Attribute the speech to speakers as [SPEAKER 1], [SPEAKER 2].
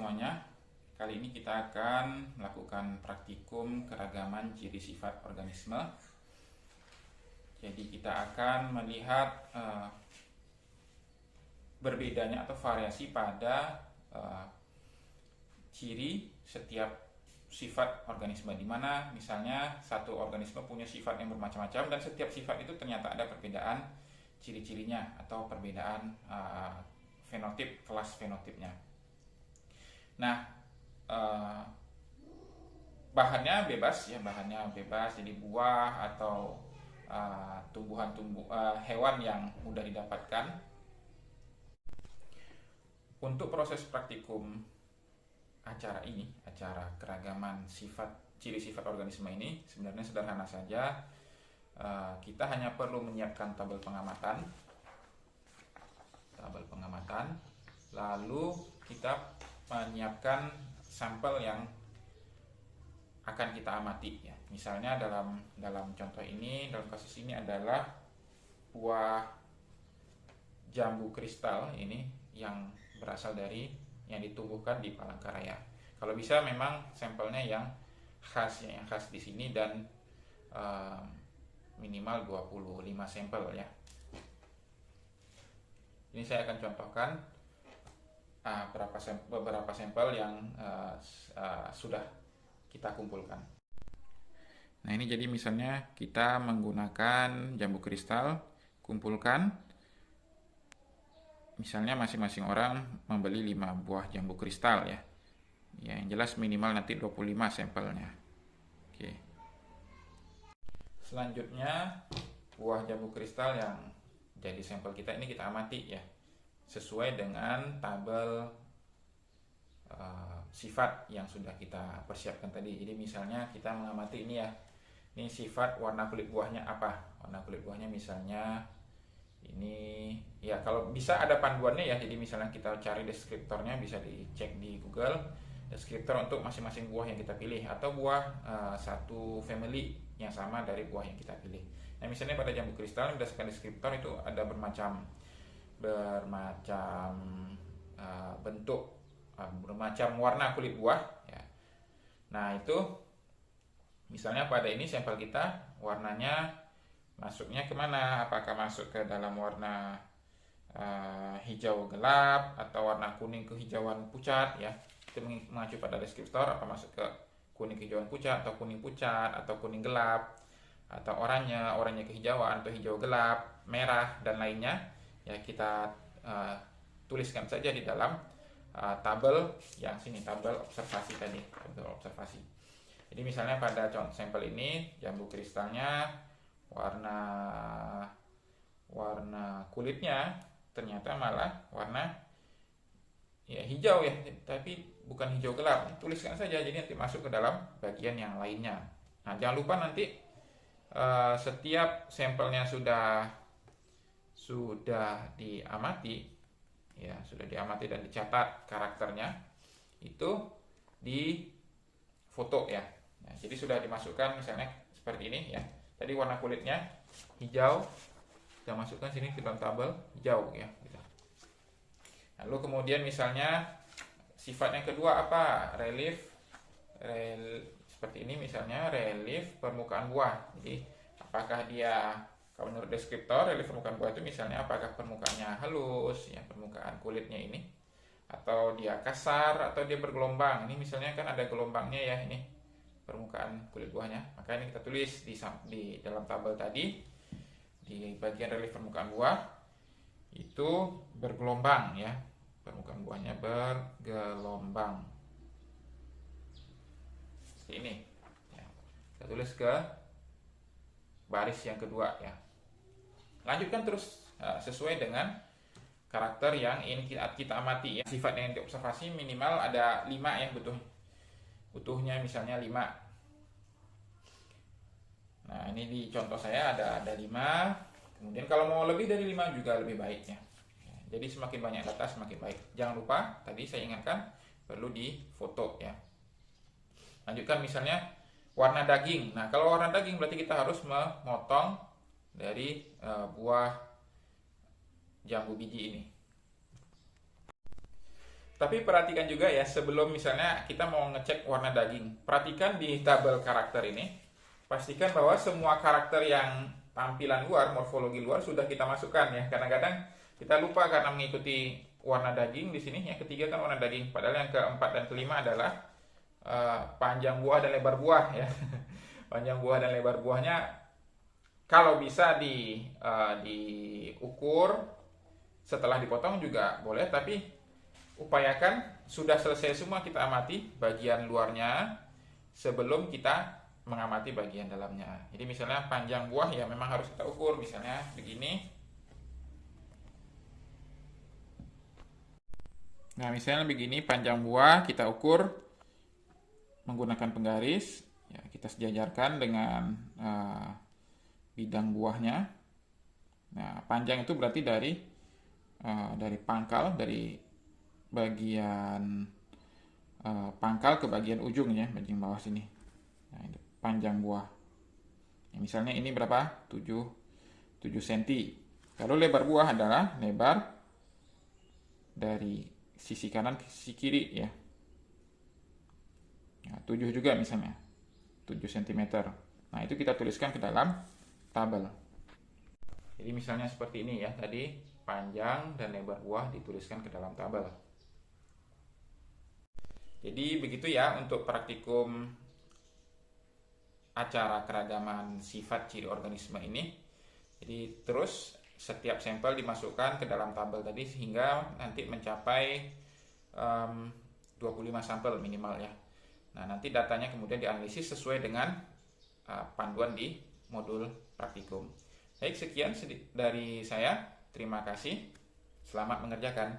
[SPEAKER 1] semuanya. Kali ini kita akan melakukan praktikum keragaman ciri sifat organisme. Jadi kita akan melihat berbedanya atau variasi pada ciri setiap sifat organisme, di mana misalnya satu organisme punya sifat yang bermacam-macam dan setiap sifat itu ternyata ada perbedaan ciri-cirinya atau perbedaan fenotip, kelas fenotipnya. Nah, bahannya bebas ya, jadi buah atau hewan yang mudah didapatkan. Untuk proses praktikum acara keragaman ciri sifat organisme ini sebenarnya sederhana saja. Kita hanya perlu menyiapkan tabel pengamatan, lalu kita menyiapkan sampel yang akan kita amati ya. Misalnya dalam contoh ini, dalam kasus ini adalah buah jambu kristal ini yang berasal dari yang ditumbuhkan di Palangkaraya. Kalau bisa memang sampelnya yang khas di sini dan minimal 25 sampel ya. Ini saya akan contohkan beberapa sampel yang sudah kita kumpulkan. Nah, ini jadi misalnya kita menggunakan jambu kristal, kumpulkan. Misalnya masing-masing orang membeli 5 buah jambu kristal ya. Ya, yang jelas minimal nanti 25 sampelnya. Oke. Selanjutnya buah jambu kristal yang jadi sampel kita ini kita amati ya, sesuai dengan tabel sifat yang sudah kita persiapkan tadi. Jadi misalnya kita mengamati ini ya, ini sifat warna kulit buahnya apa. Warna kulit buahnya misalnya ini ya, kalau bisa ada panduannya ya. Jadi misalnya kita cari deskriptornya, bisa dicek di Google, deskriptor untuk masing-masing buah yang kita pilih, atau buah satu family yang sama dari buah yang kita pilih. Nah, misalnya pada jambu kristal berdasarkan deskriptor itu ada bermacam bentuk, bermacam warna kulit buah ya. Nah, itu misalnya pada ini sampel kita warnanya masuknya kemana? Apakah masuk ke dalam warna hijau gelap atau warna kuning kehijauan pucat ya? Itu mengacu pada deskriptor. Apa masuk ke kuning kehijauan pucat atau kuning pucat atau kuning gelap atau oranye kehijauan atau hijau gelap, merah dan lainnya ya. Kita tuliskan saja di dalam tabel yang sini, tabel observasi tadi, tabel observasi. Jadi misalnya pada contoh sampel ini jambu kristalnya warna kulitnya ternyata malah warna ya hijau ya, tapi bukan hijau gelap. Tuliskan saja, jadi nanti masuk ke dalam bagian yang lainnya. Nah, jangan lupa nanti setiap sampelnya sudah diamati ya, dan dicatat karakternya, itu di foto ya. Nah, jadi sudah dimasukkan misalnya seperti ini ya. Tadi warna kulitnya hijau, kita masukkan sini ke dalam tabel hijau ya. Lalu kemudian misalnya sifat yang kedua apa? Relief seperti ini misalnya, relief permukaan buah. Jadi apakah dia, kalau menurut deskriptor, relief permukaan buah itu misalnya apakah permukaannya halus ya, permukaan kulitnya ini, atau dia kasar atau dia bergelombang. Ini misalnya kan ada gelombangnya ya, ini permukaan kulit buahnya. Maka ini kita tulis di dalam tabel tadi, di bagian relief permukaan buah itu bergelombang ya, permukaan buahnya bergelombang seperti ini ya. Kita tulis ke baris yang kedua ya. Lanjutkan terus sesuai dengan karakter yang ingin kita amati ya. Sifat yang diobservasi minimal ada 5 ya, butuhnya misalnya 5. Nah, ini di contoh saya ada 5. Kemudian kalau mau lebih dari 5 juga lebih baik ya. Jadi semakin banyak data semakin baik. Jangan lupa tadi saya ingatkan perlu difoto ya. Lanjutkan misalnya warna daging. Nah, kalau warna daging berarti kita harus memotong dari buah jambu biji ini. Tapi perhatikan juga ya, sebelum misalnya kita mau ngecek warna daging, perhatikan di tabel karakter ini, pastikan bahwa semua karakter yang tampilan luar, morfologi luar sudah kita masukkan ya. Kadang-kadang kita lupa karena mengikuti warna daging di sini. Yang ketiga kan warna daging, padahal yang keempat dan kelima adalah panjang buah dan lebar buah ya. Panjang buah dan lebar buahnya kalau bisa diukur setelah dipotong juga boleh, tapi upayakan sudah selesai semua kita amati bagian luarnya sebelum kita mengamati bagian dalamnya. Jadi misalnya panjang buah ya memang harus kita ukur, misalnya begini. Nah, misalnya begini panjang buah kita ukur menggunakan penggaris, ya kita sejajarkan dengan bidang buahnya. Nah, panjang itu berarti dari pangkal, dari bagian pangkal ke bagian ujung ya, bagian bawah sini. Nah, itu panjang buah. Ya, misalnya ini berapa? 7 cm. Lalu lebar buah adalah lebar dari sisi kanan ke sisi kiri ya. Nah, 7 juga misalnya. 7 cm. Nah, itu kita tuliskan ke dalam tabel. Jadi misalnya seperti ini ya, tadi panjang dan lebar buah dituliskan ke dalam tabel. Jadi begitu ya untuk praktikum acara keragaman sifat ciri organisme ini. Jadi terus setiap sampel dimasukkan ke dalam tabel tadi sehingga nanti mencapai 25 sampel minimal ya. Nah, nanti datanya kemudian dianalisis sesuai dengan panduan di modul praktikum. Baik, sekian dari saya. Terima kasih. Selamat mengerjakan.